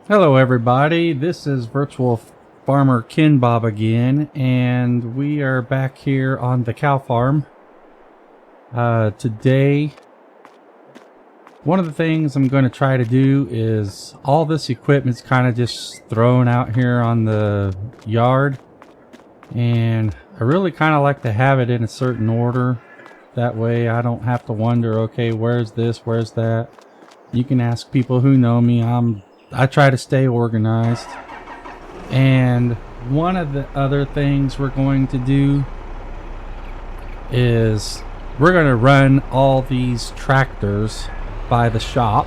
Hello everybody, this is Virtual Farmer Ken Bob again, and we are back here on the cow farm. Today, one of the things I'm going to try to do is all this equipment's kind of just thrown out here on the yard, and I really kind of like to have it in a certain order. That way I don't have to wonder, okay, where's this, where's that. You can ask people who know me. I try to stay organized. And one of the other things we're going to do is we're going to run all these tractors by the shop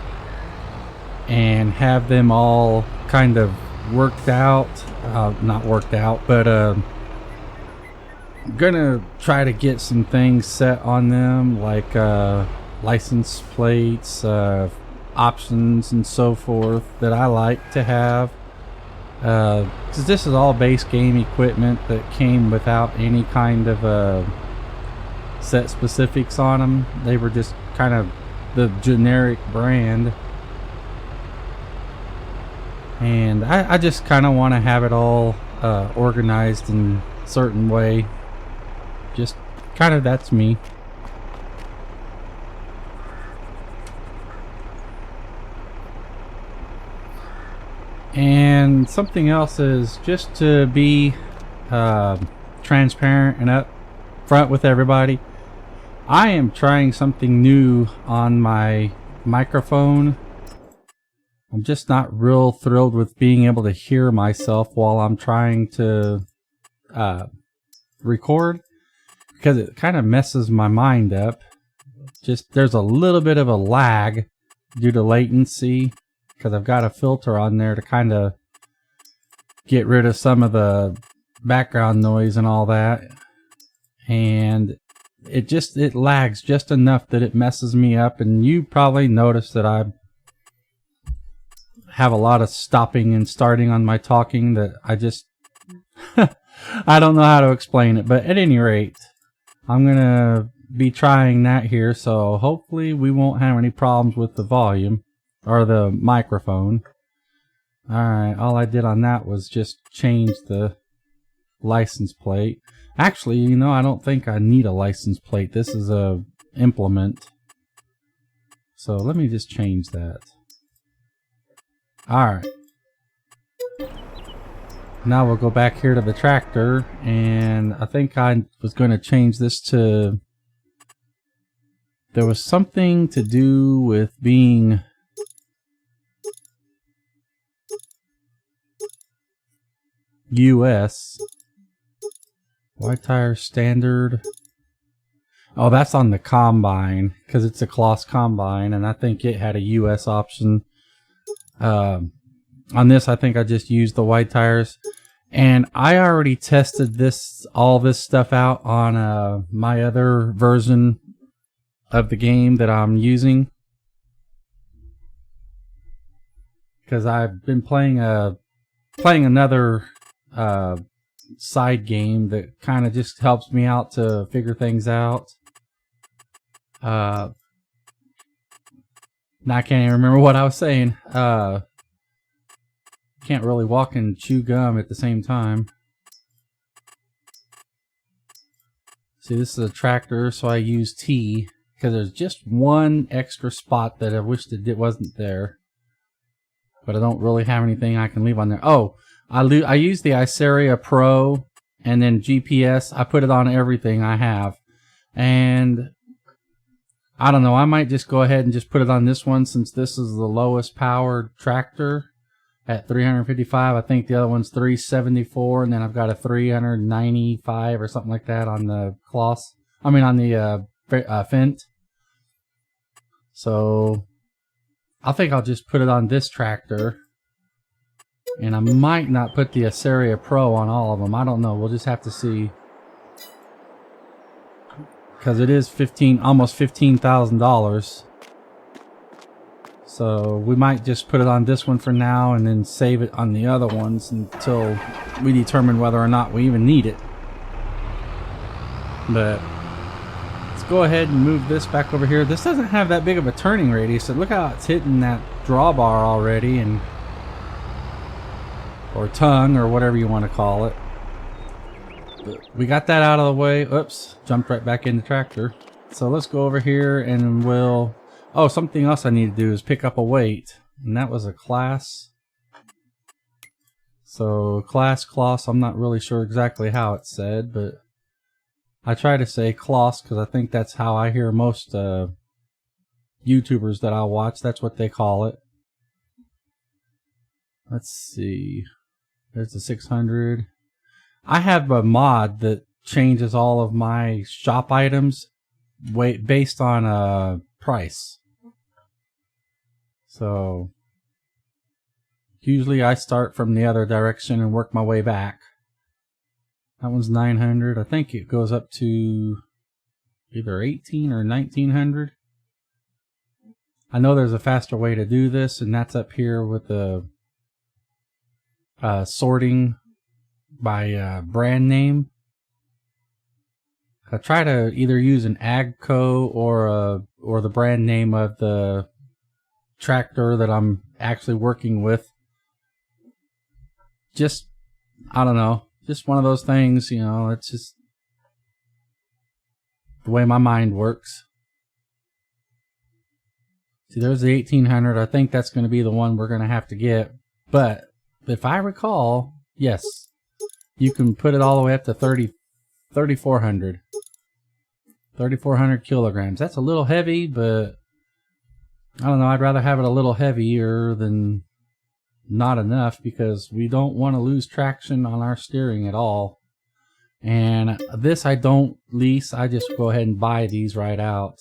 and have them all kind of worked out. Not worked out, but gonna try to get some things set on them, like license plates, options and so forth that I like to have, because this is all base game equipment that came without any kind of set specifics on them. They were just kind of the generic brand, and I just kind of want to have it all organized in a certain way. Just kind of, that's me. And something else is just to be transparent and up front with everybody. I am trying something new on my microphone. I'm just not real thrilled with being able to hear myself while I'm trying to record, because it kind of messes my mind up. Just there's a little bit of a lag due to latency, because I've got a filter on there to kind of get rid of some of the background noise and all that, and it lags just enough that it messes me up. And you probably noticed that I have a lot of stopping and starting on my talking that I just I don't know how to explain it. But at any rate, I'm gonna be trying that here, so hopefully we won't have any problems with the volume or the microphone. Alright, all I did on that was just change the license plate. Actually, you know, I don't think I need a license plate. This is a implement. So let me just change that. Alright. Now we'll go back here to the tractor, and I think I was going to change this to... There was something to do with being... US. White tire standard. Oh, that's on the combine, because it's a Kloss combine, and I think it had a US option. On this, I think I just used the white tires, and I already tested all this stuff out on my other version of the game that I'm using, because I've been playing another side game that kind of just helps me out to figure things out. Now I can't even remember what I was saying. Can't really walk and chew gum at the same time. See, this is a tractor, so I use T, because there's just one extra spot that I wished it wasn't there, but I don't really have anything I can leave on there. Oh, I use the Iceria Pro, and then GPS. I put it on everything I have, and I don't know, I might just go ahead and just put it on this one, since this is the lowest powered tractor at 355. I think the other one's 374, and then I've got a 395 or something like that on the Kloss. I mean on the Fent. So I think I'll just put it on this tractor. And I might not put the Iceria Pro on all of them. I don't know. We'll just have to see. Because it is almost $15,000. So we might just put it on this one for now, and then save it on the other ones until we determine whether or not we even need it. But let's go ahead and move this back over here. This doesn't have that big of a turning radius, so look how it's hitting that drawbar already, and or tongue, or whatever you want to call it. But we got that out of the way. Oops, jumped right back in the tractor. So let's go over here and we'll... Oh, something else I need to do is pick up a weight. And that was a class. So class closs, I'm not really sure exactly how it's said, but I try to say closs because I think that's how I hear most YouTubers that I watch. That's what they call it. Let's see. There's the 600. I have a mod that changes all of my shop items based on price. So usually I start from the other direction and work my way back. That one's 900. I think it goes up to either 18 or 1900. I know there's a faster way to do this, and that's up here with the sorting by brand name. I try to either use an AGCO or the brand name of the tractor that I'm actually working with. Just, I don't know, just one of those things, you know, it's just the way my mind works. See, there's the 1800. I think that's going to be the one we're going to have to get. But if I recall, yes, you can put it all the way up to 3,400. 3,400 kilograms. That's a little heavy, but I don't know. I'd rather have it a little heavier than not enough, because we don't want to lose traction on our steering at all. And this I don't lease. I just go ahead and buy these right out.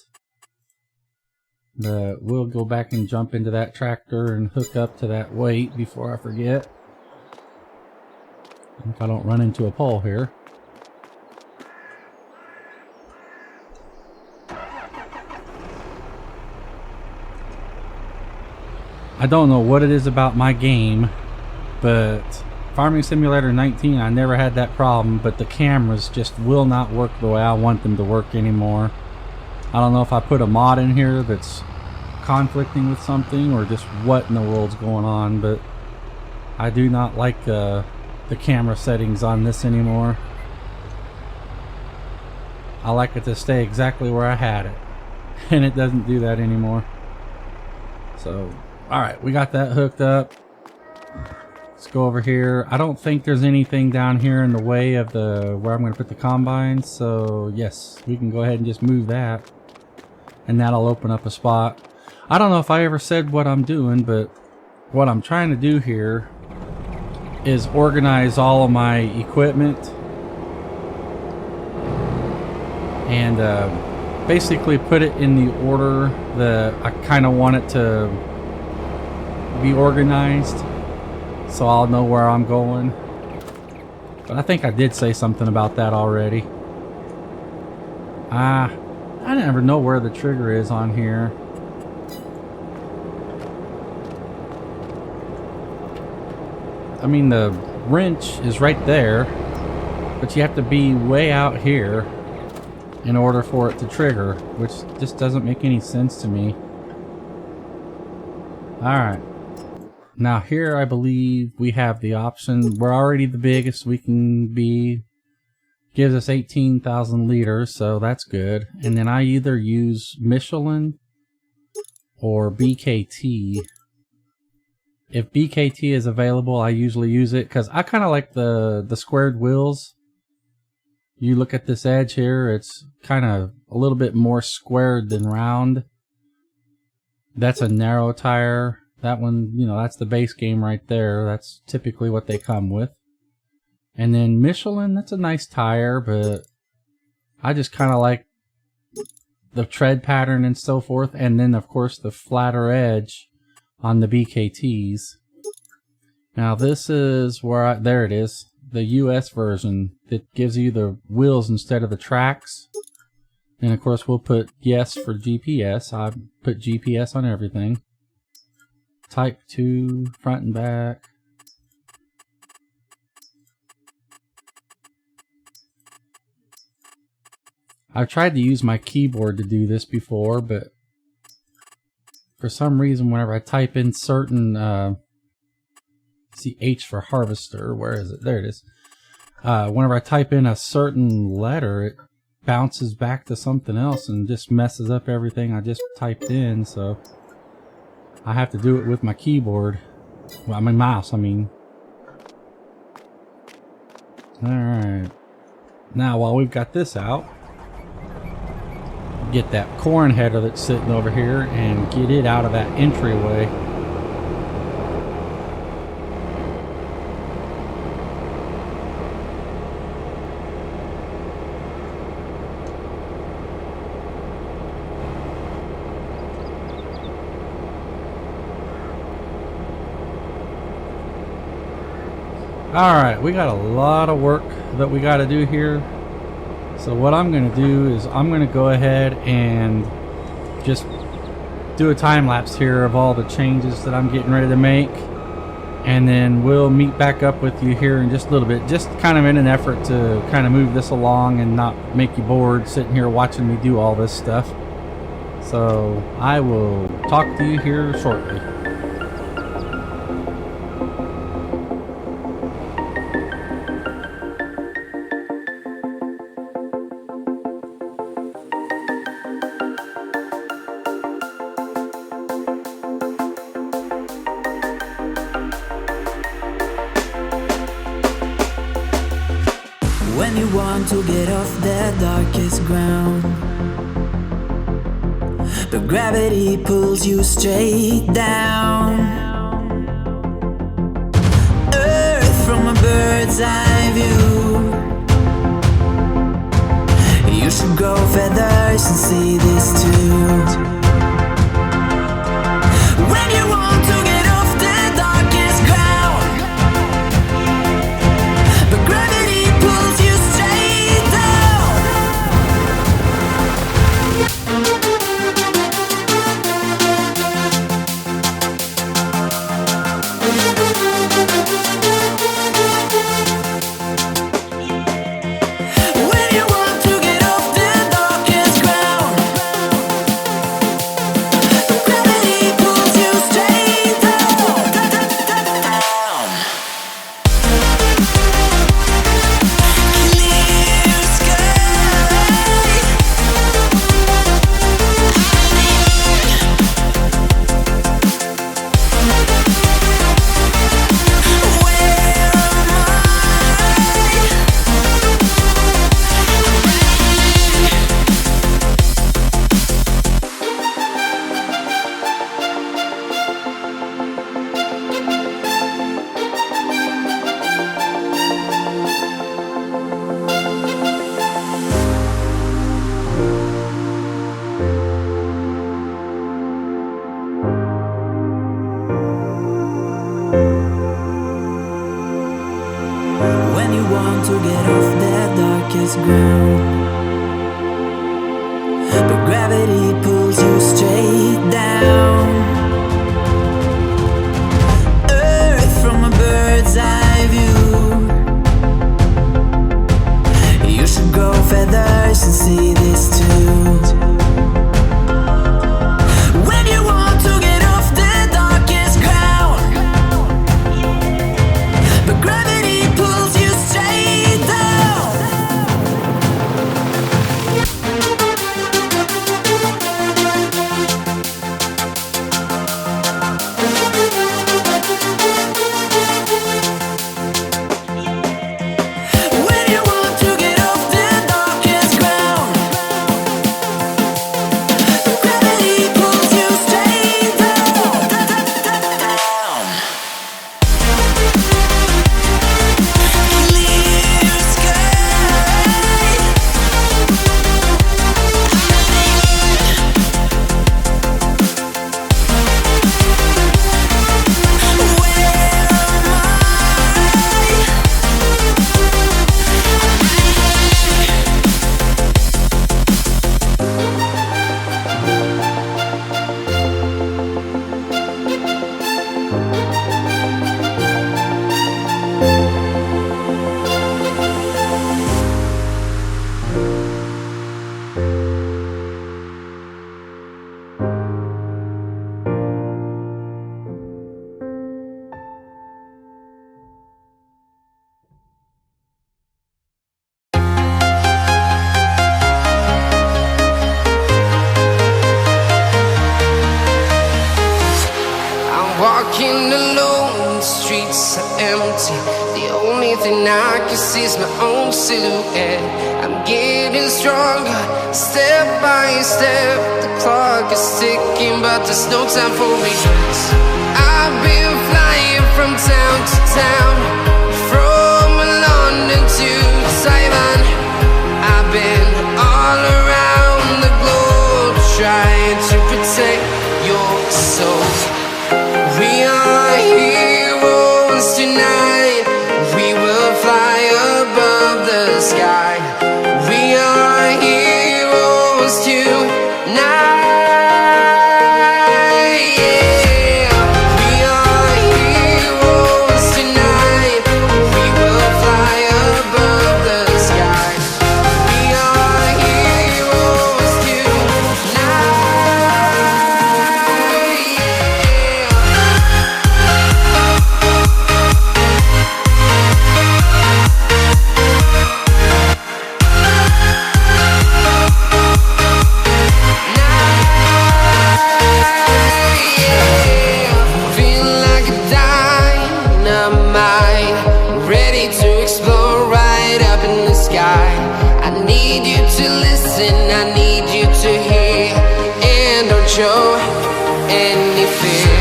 But we'll go back and jump into that tractor and hook up to that weight before I forget. If I don't run into a pole here. I don't know what it is about my game, but Farming Simulator 19, I never had that problem, but the cameras just will not work the way I want them to work anymore. I don't know if I put a mod in here that's conflicting with something, or just what in the world's going on, but I do not like the camera settings on this anymore. I like it to stay exactly where I had it, and it doesn't do that anymore. So alright, we got that hooked up. Let's go over here. I don't think there's anything down here in the way of where I'm going to put the combine, so yes, we can go ahead and just move that, and that'll open up a spot. I don't know if I ever said what I'm doing, but what I'm trying to do here is organize all of my equipment and basically put it in the order that I kind of want it to be organized, so I'll know where I'm going. But I think I did say something about that already. I never know where the trigger is on here. I mean, the wrench is right there, but you have to be way out here in order for it to trigger, which just doesn't make any sense to me. Alright. Now here I believe we have the option. We're already the biggest we can be. Gives us 18,000 liters, so that's good. And then I either use Michelin or BKT. If BKT is available, I usually use it because I kind of like the squared wheels. You look at this edge here, it's kind of a little bit more squared than round. That's a narrow tire. That one, you know, that's the base game right there. That's typically what they come with. And then Michelin, that's a nice tire, but I just kind of like the tread pattern and so forth. And then, of course, the flatter edge on the BKTs. Now this is where there it is, the US version that gives you the wheels instead of the tracks. And of course we'll put yes for GPS. I put GPS on everything. Type 2, front and back. I've tried to use my keyboard to do this before, but for some reason whenever I type in certain See H for harvester. Where is it? There it is. Whenever I type in a certain letter, it bounces back to something else and just messes up everything I just typed in. So I have to do it with my keyboard. Well, my mouse, I mean. Alright. Now, while we've got this out, get that corn header that's sitting over here and get it out of that entryway. Alright, we got a lot of work that we got to do here. So what I'm going to do is I'm going to go ahead and just do a time lapse here of all the changes that I'm getting ready to make. And then we'll meet back up with you here in just a little bit. Just kind of in an effort to kind of move this along and not make you bored sitting here watching me do all this stuff. So I will talk to you here shortly. When you want to get off the darkest ground, but gravity pulls you straight down. Earth from a bird's eye view. You should grow feathers and see this too. When you want to get off the darkest ground, but gravity pulls you straight down. When you want to get off the darkest ground, but gravity pulls you straight down. Clear sky. Where am I? When you want to get off the darkest ground, but gravity pulls you straight down. Earth from a bird's eye view. You should grow feathers and see this too. When you want to get off the darkest ground, but gravity pulls you straight down. Walking alone, the streets are empty. The only thing I can see is my own silhouette. I'm getting stronger, step by step. The clock is ticking, but there's no time for me. I've been flying from town to town, from London to Taiwan. I've been all around the globe, trying to protect your soul. We are heroes tonight. We will fly above the sky. We are heroes tonight. Yeah. We are heroes tonight. We will fly above the sky. We are heroes tonight. I need you to hear and don't show any fear.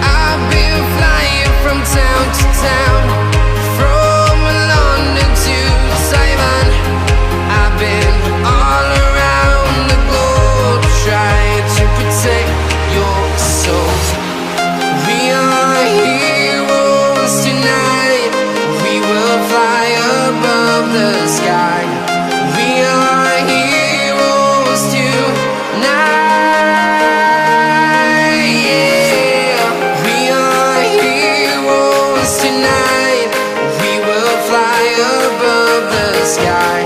I've been flying from town to town, from London to Taiwan. I've been all around the globe, trying to protect your soul. We are heroes tonight. We will fly above the sky. We are heroes tonight. Yeah. We are heroes tonight. We will fly above the sky.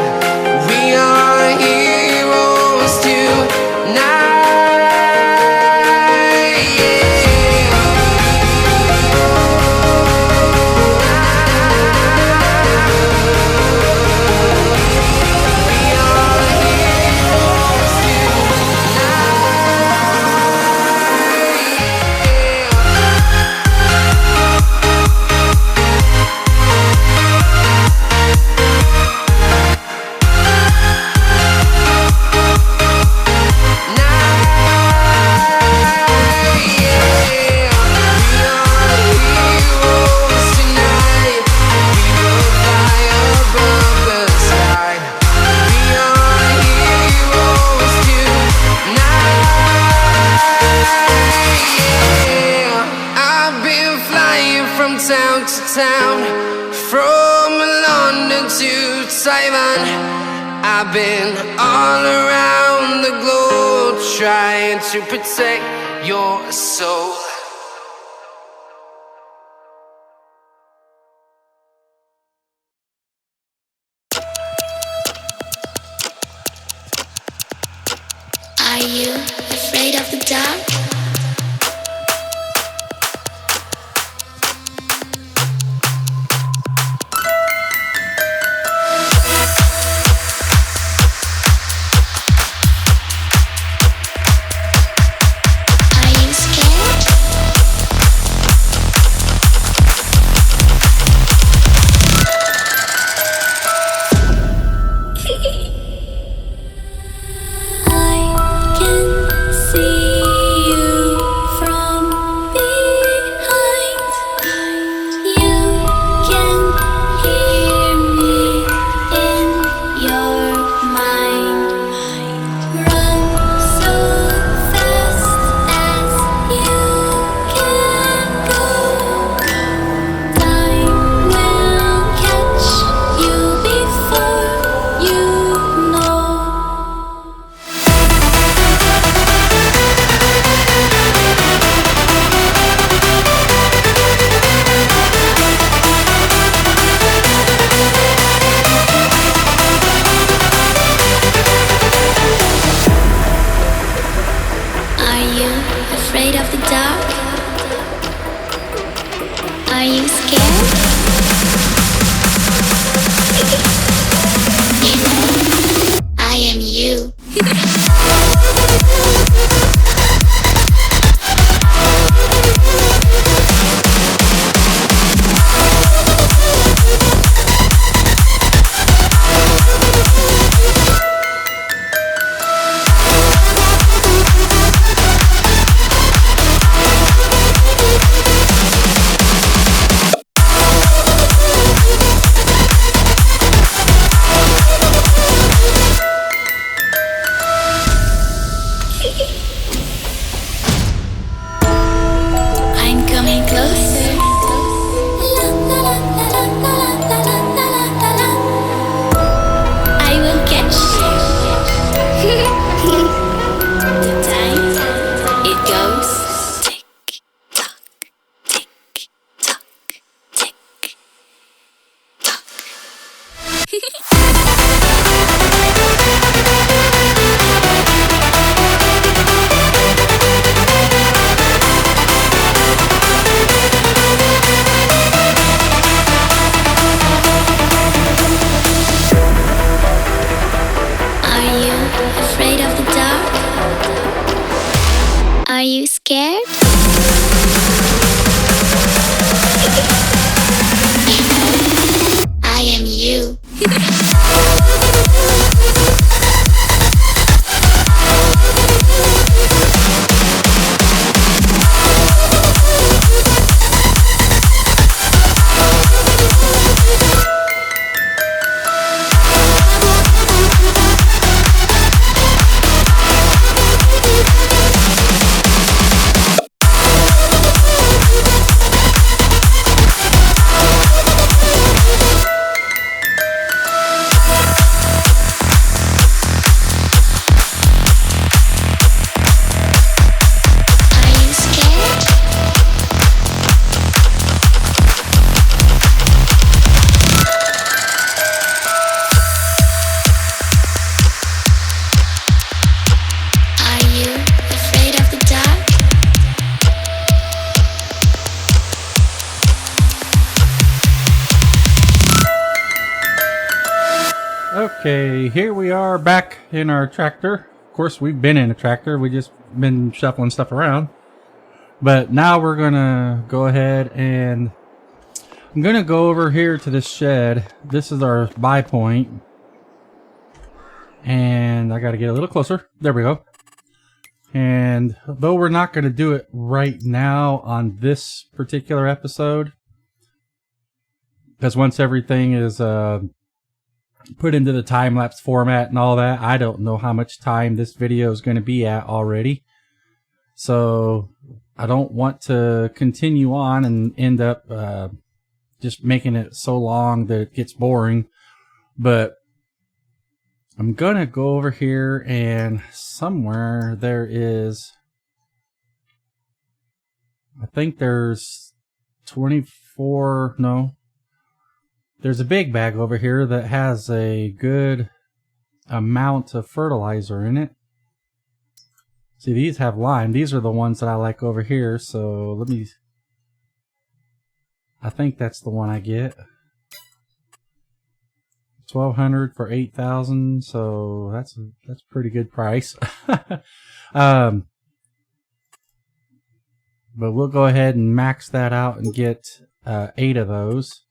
We are heroes tonight. Town to town, from London to Taiwan. I've been all around the globe, trying to protect your soul. Are you afraid of the dark? Are you scared? I am you. Okay, here we are back in our tractor. Of course, we've been in a tractor. We just been shuffling stuff around. But now we're gonna go ahead and I'm gonna go over here to this shed. This is our buy point. And I gotta get a little closer. There we go. And though we're not gonna do it right now on this particular episode, because once everything is put into the time-lapse format and all that, I don't know how much time this video is going to be at already. So I don't want to continue on and end up just making it so long that it gets boring. But I'm going to go over here, and somewhere there is, I think there's 24, no. There's a big bag over here that has a good amount of fertilizer in it. See, these have lime. These are the ones that I like over here. So let me... I think that's the one I get. 1,200 for 8,000. So that's a pretty good price. But we'll go ahead and max that out and get 8 of those.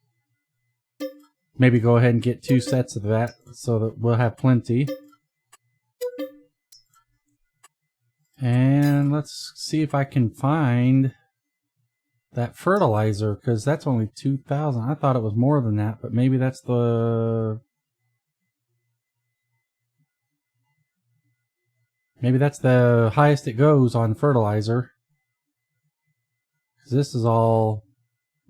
Maybe go ahead and get 2 sets of that so that we'll have plenty. And let's see if I can find that fertilizer, because that's only 2,000. I thought it was more than that, but maybe that's the... Maybe that's the highest it goes on fertilizer. Because this is all...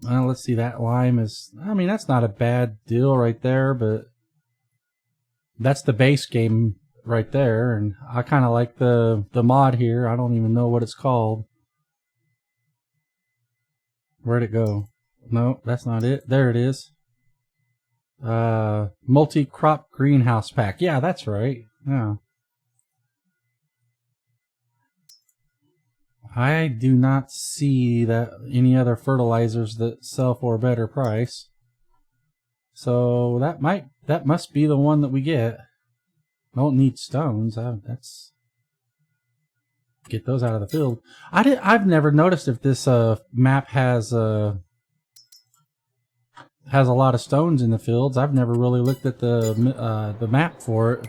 Well, let's see, that lime is... I mean, that's not a bad deal right there, but... That's the base game right there, and I kind of like the mod here. I don't even know what it's called. Where'd it go? No, that's not it. There it is. Multi-crop greenhouse pack. Yeah, that's right. Yeah. I do not see that any other fertilizers that sell for a better price. So that must be the one that we get. Don't need stones. That's get those out of the field. I've never noticed if this map has a lot of stones in the fields. I've never really looked at the map for it.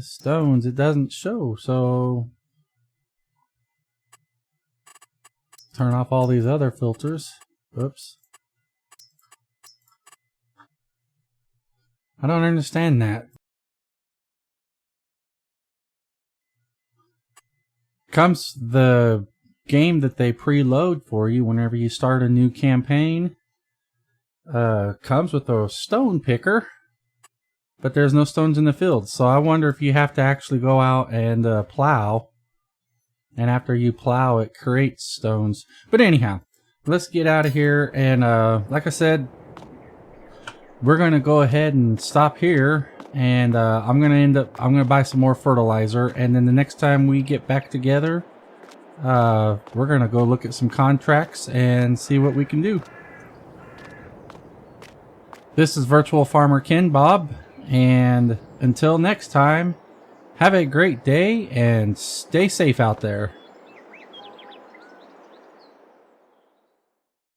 Stones, it doesn't show, so turn off all these other filters. Oops. I don't understand that. Comes the game that they preload for you whenever you start a new campaign. Comes with a stone picker. But there's no stones in the field, so I wonder if you have to actually go out and plow. And after you plow, it creates stones. But anyhow, let's get out of here. And like I said, we're going to go ahead and stop here. And I'm going to buy some more fertilizer. And then the next time we get back together, we're going to go look at some contracts and see what we can do. This is Virtual Farmer Ken Bob. And until next time, have a great day and stay safe out there.